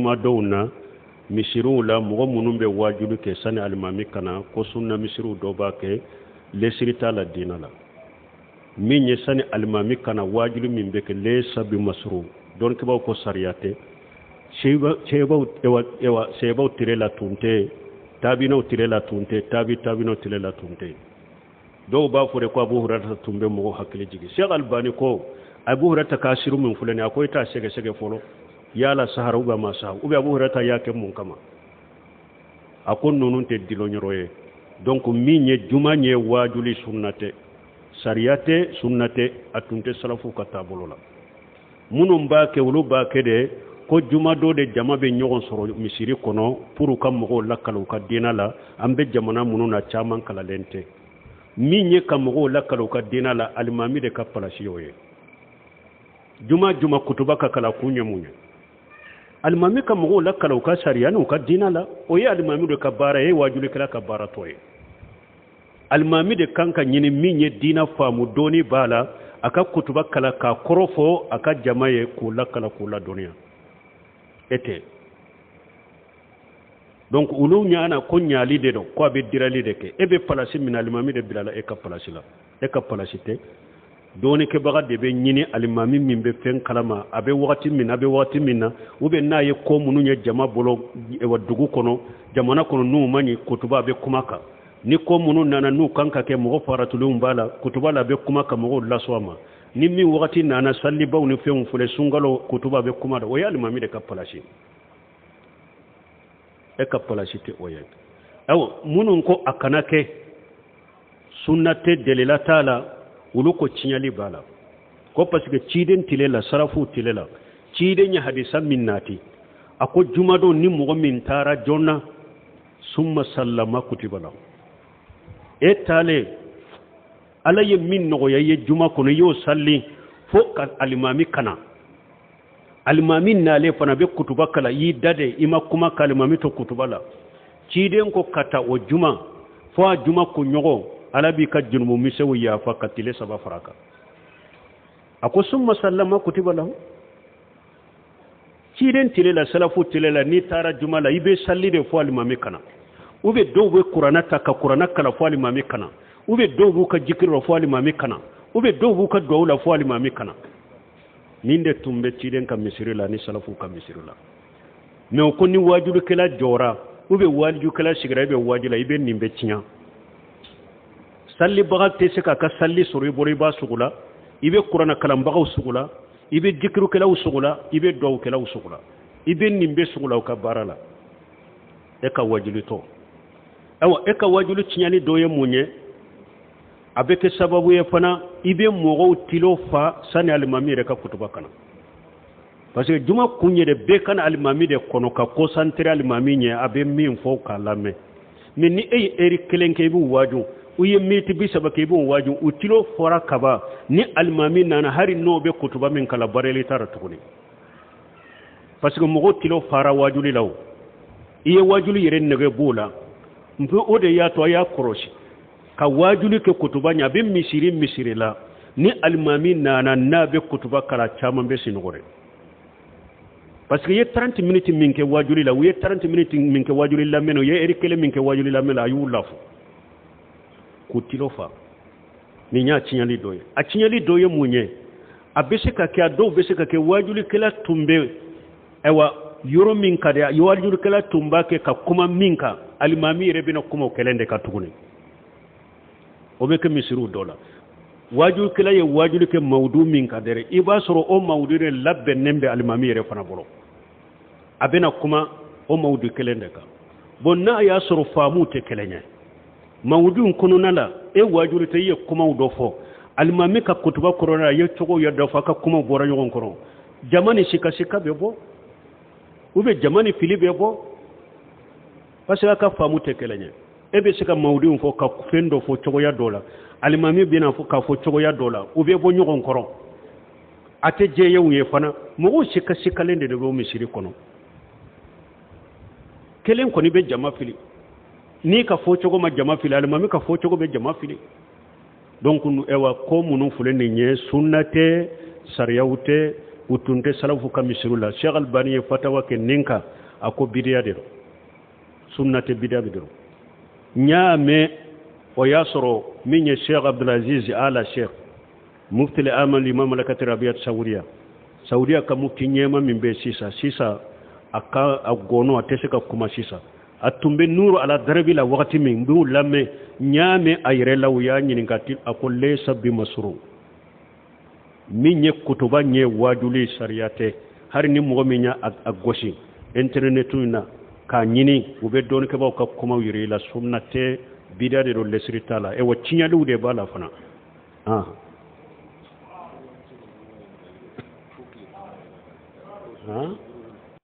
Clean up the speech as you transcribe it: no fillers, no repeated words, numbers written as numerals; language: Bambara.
ma dawna misiru la mogo munun be wajulu ke sani alimami kana ko sunna misiru do ba ke lesirita la dina la min ye sani alimami kana wajulu min be ke lesa bi masru don ke ba ko sariyate sheba tirela tunte tabino tirela tunte tabino tirela tunte do ba fure ko Abu Hurairah tumbe mo hakile jigi Sheikh Albani ko Abu Hurairah kasiru min fulani akoy ta sege folo yala sahara uba ma sahabu uba Abu Hurairah yake mun kama akon nonun te dilo nyoroye donc minye juma nye wajuli sunnate sariyate sunnate atunte salafu katabolola munum ba ke wulu ba ke de ko juma do de jama be nyogon soro misiri kono pour kam mo lakalu ka dina la ambe jamana mununa chaman kala lente minye kam mo lakalu ka dina la alimami de kapala shiyoye juma kutuba ka kala kunye munye alimami kam mo lakalu ka sariyanu ka dina la o ye alimami de kabara ye wajuli kala kabara toye alimami de kanka nyini minye dina famu doni bala aka kutuba kala ka korofo aka jamaye kula kala kula dunia ete donc ulu nyana ko nyali de do ko be dirali de ke ebe palasi min alimami de bilala e ka palasi la e ka palasi te doni ke baga de be nyini alimami min be fen kalama abe wati min na ube na ye ko munu nya jama bolo e wadugu kono jamana kono nu mani kutuba be kumaka ni ko munu nana nu kanka ke mo faratulum bala kutuba la be kumaka mo laswama ni mi wakati nana salli baw ni fen fule sungalo kutuba be kuma da waya alimami de ka palasi e ka palasi te oya aw munun ko akanake sunnate delila taala ulu ko cinyali bala ko parce que ciden tilela sarafu tilela ciden ya hadisa minnati ako jumado ni mo min tara jonna summa sallama kutibala e tale ala ye min no ye juma kono yo salli fo ka alimami kana alimami nale fana be kutuba kala yi dade ima kuma kalimami to kutuba la ciden ko kata o juma fo juma ko nyogo ala bi ka junmu misewu ya fa katile saba faraka ako summa sallama kutiba lahu ciden tilela salafu tilela ni tara juma la ibe salli de fo alimami kana ube dowe qur'ana ta ka qur'ana kala fo alimami kana ube dobu ka jikiro fo alimami kana ube dobu ka dawla fo alimami kana ninde tumbe ciden ka misirila ni salafu ka misirila me ko ni wajulu kala jora ube wajulu kala sigira be wajula ibe nimbe cinya salli baga tese ka salli sori bori ba sugula ibe qur'ana kalam baga sugula ibe jikiro kala sugula ibe daw kala sugula ibe nimbe sugula ka barala e ka wajulu to awa e ka wajulu cinyani doye munye abeke sababu ye fana ibe mogo tilo fa sani alimami re ka kutuba kana parce que juma kunye de be kana alimami de kono ka concentré alimami nye abe min fo kalame mais ni ey eri kelenke bu waju uye miti bi sabake bu waju utilo fora kaba ni alimami nana hari no be kutuba min kala bareli tara tukuni parce que mogo tilo fara waju li law iye waju li yere nege bula mpe ode ya to ya koroshi ka wajuli ke kutuba nya be misiri la ni alimami nana na be kutuba kala chama be sinogore parce que ye 30 minutes minke wajuli la ye 30 minutes minke wajuli la meno ye erikele minke wajuli la mela ayu lafu kutilofa ni nya chinyali doye a chinyali doye munye abeseka ke ado beseka ke wajuli kala tumbe ewa yoro minka de wajuli kala tumba ke ka kuma minka alimami rebina kuma kelende ka tuguni obe ke misiru dola wajul kala ye wajul ke mawdu min kadere iba soro o mawdu re labbe nembe alimami re fana bolo abena kuma o mawdu kelende ka bonna ya soro famu te kelenya mawdu kono nala e wajul te ye kuma do fo alimami ka kutuba korona ye togo ya do fa ka kuma bora nyon kono jamani shika be bo ube jamani fili be bo parce que famu te kelenya ebe sika mawdi fo ka fendo fo chogoya dola alimami bina fo ka fo chogoya dola ube bo nyogon koro ate jeye wuye fana mo shika lende de bo misiri kono kelen ko ni be jama fili ni ka fo chogo ma jama fili alimami ka fo chogo be jama fili donc ewa ko munu fulene nye sunnate sariyawte utunte salafu ka misirula Sheikh Albani ye fatawa ke ninka ako bidiya de sunnate bidiya de nyame o yasoro minye Sheikh Abdulaziz ala Sheikh mufti al-amal imam malakat rabiyat saudiya ka mufti nyema min be sisa aka agono atese ka kuma sisa atumbe nuru ala darabi la wakati min du lamme nyame ayre law ya nyini ngati akolle sabbi masru minye kutuba nye wajuli sariyate har ni mo minya agoshi internetu na ka nyini ube don ke ba ka kuma yire la sunnate bidade do lesritala e waccinya du de bala fana ha